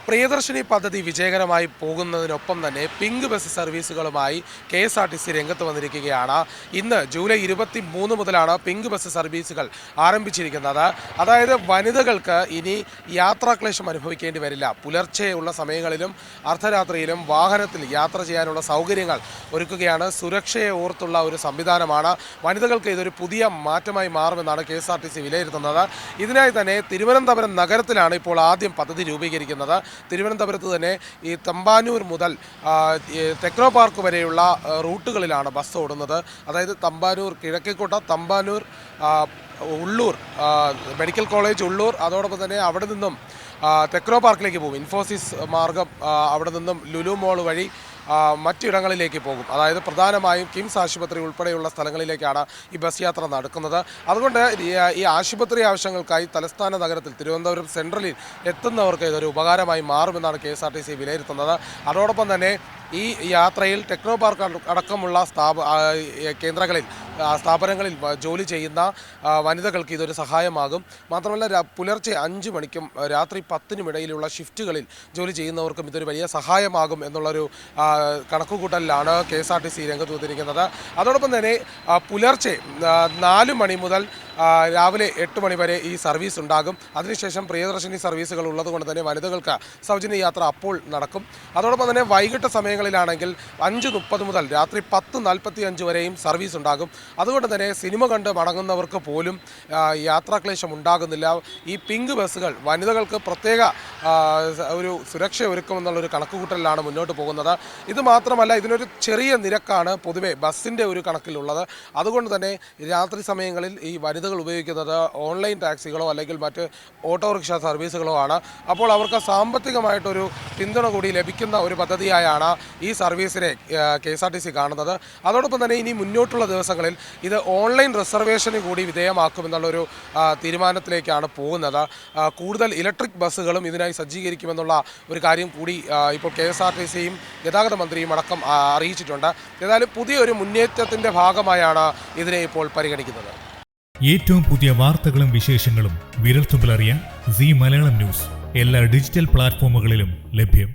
പ്രിയദർശിനി പദ്ധതി വിജയകരമായി പോകുന്നതിനൊപ്പം തന്നെ പിങ്ക് ബസ് സർവീസുകളുമായി KSRTC രംഗത്ത് വന്നിരിക്കുകയാണ്. ഇന്ന് ജൂലൈ 23 മുതലാണ് പിങ്ക് ബസ് സർവീസുകൾ ആരംഭിച്ചിരിക്കുന്നത്. അതായത് വനിതകൾക്ക് ഇനി യാത്രാക്ലേശം അനുഭവിക്കേണ്ടി വരില്ല. പുലർച്ചെയുള്ള സമയങ്ങളിലും അർദ്ധരാത്രിയിലും വാഹനത്തിൽ യാത്ര ചെയ്യാനുള്ള സൗകര്യങ്ങൾ ഒരുക്കുകയാണ്. സുരക്ഷയെ ഓർത്തുള്ള ഒരു സംവിധാനമാണ്. വനിതകൾക്ക് ഇതൊരു പുതിയ മാറ്റമായി മാറുമെന്നാണ് KSRTC വിലയിരുത്തുന്നത്. ഇതിനായി തന്നെ തിരുവനന്തപുരം നഗരത്തിലാണ് ഇപ്പോൾ ആദ്യം പദ്ധതി രൂപീകരിക്കുന്നത്. തിരുവനന്തപുരത്ത് തന്നെ ഈ തമ്പാനൂർ മുതൽ ടെക്നോ പാർക്ക് വരെയുള്ള റൂട്ടുകളിലാണ് ബസ് ഓടുന്നത്. അതായത് തമ്പാനൂർ കിഴക്കേക്കോട്ട, തമ്പാനൂർ, ഉള്ളൂർ, മെഡിക്കൽ കോളേജ് ഉള്ളൂർ, അതോടൊപ്പം തന്നെ അവിടെ നിന്നും ടെക്നോ പാർക്കിലേക്ക് പോകും. ഇൻഫോസിസ് മാർഗം അവിടെ നിന്നും ലുലു മോൾ വഴി മറ്റിടങ്ങളിലേക്ക് പോകും. അതായത് പ്രധാനമായും കിംസ് ആശുപത്രി ഉൾപ്പെടെയുള്ള സ്ഥലങ്ങളിലേക്കാണ് ഈ ബസ് യാത്ര നടക്കുന്നത്. അതുകൊണ്ട് ഈ ആശുപത്രി ആവശ്യങ്ങൾക്കായി തലസ്ഥാന നഗരത്തിൽ തിരുവനന്തപുരം സെൻട്രലിൽ എത്തുന്നവർക്ക് ഇതൊരു ഉപകാരമായി മാറുമെന്നാണ് KSRTC വിലയിരുത്തുന്നത്. അതോടൊപ്പം തന്നെ ഈ യാത്രയിൽ ടെക്നോ പാർക്ക് അടക്കമുള്ള സ്ഥാപനങ്ങളിൽ ജോലി ചെയ്യുന്ന വനിതകൾക്ക് ഇതൊരു സഹായമാകും. മാത്രമല്ല പുലർച്ചെ 5 മണിക്കും രാത്രി 10-നും ഇടയിലുള്ള ഷിഫ്റ്റുകളിൽ ജോലി ചെയ്യുന്നവർക്കും ഇതൊരു വലിയ സഹായമാകും എന്നുള്ളൊരു കണക്കുകൂട്ടലിലാണ് KSRTC രംഗത്ത് വന്നിരിക്കുന്നത്. അതോടൊപ്പം തന്നെ പുലർച്ചെ 4 മണി മുതൽ രാവിലെ 8 മണി വരെ ഈ സർവീസ് ഉണ്ടാകും. അതിനുശേഷം പ്രിയദർശിനി സർവീസുകൾ ഉള്ളതുകൊണ്ട് തന്നെ വനിതകൾക്ക് സൗജന്യ യാത്ര അപ്പോൾ നടക്കും. അതോടൊപ്പം തന്നെ വൈകിട്ട് സമയങ്ങളിലാണെങ്കിൽ 5:30 മുതൽ രാത്രി 10:45 വരെയും സർവീസ് ഉണ്ടാകും. അതുകൊണ്ട് തന്നെ സിനിമ കണ്ട് മടങ്ങുന്നവർക്ക് പോലും യാത്രാക്ലേശം ഉണ്ടാകുന്നില്ല. ഈ പിങ്ക് ബസ്സുകൾ വനിതകൾക്ക് പ്രത്യേക ഒരു സുരക്ഷ ഒരുക്കുമെന്നുള്ളൊരു കണക്കുകൂട്ടലിലാണ് മുന്നോട്ട് പോകുന്നത്. ഇത് മാത്രമല്ല, ഇതിനൊരു ചെറിയ നിരക്കാണ് പൊതുവെ ബസ്സിൻ്റെ ഒരു കണക്കിലുള്ളത്. അതുകൊണ്ട് തന്നെ രാത്രി സമയങ്ങളിൽ ഈ വനിതകൾ ഉപയോഗിക്കുന്നത് ഓൺലൈൻ ടാക്സികളോ അല്ലെങ്കിൽ മറ്റ് ഓട്ടോറിക്ഷ സർവീസുകളോ ആണ്. അപ്പോൾ അവർക്ക് സാമ്പത്തികമായിട്ടൊരു പിന്തുണ കൂടി ലഭിക്കുന്ന ഒരു പദ്ധതിയായാണ് ഈ സർവീസിനെ KSRTC കാണുന്നത്. അതോടൊപ്പം തന്നെ ഇനി മുന്നോട്ടുള്ള ദിവസങ്ങളിൽ ഇത് ഓൺലൈൻ റിസർവേഷന് കൂടി വിധേയമാക്കുമെന്നുള്ളൊരു തീരുമാനത്തിലേക്കാണ് പോകുന്നത്. കൂടുതൽ ഇലക്ട്രിക് ബസ്സുകളും ഇതിനായി സജ്ജീകരിക്കുമെന്നുള്ള ഒരു കാര്യം കൂടി ഇപ്പോൾ KSRTCയും ഗതാഗത മന്ത്രിയും അടക്കം അറിയിച്ചിട്ടുണ്ട്. ഏതായാലും പുതിയൊരു മുന്നേറ്റത്തിൻ്റെ ഭാഗമായാണ് ഇതിനെ ഇപ്പോൾ പരിഗണിക്കുന്നത്. ഏറ്റവും പുതിയ വാർത്തകളും വിശേഷങ്ങളും വിരൽത്തുമ്പിലറിയാൻ സീ മലയാളം ന്യൂസ് എല്ലാ ഡിജിറ്റൽ പ്ലാറ്റ്ഫോമുകളിലും ലഭ്യം.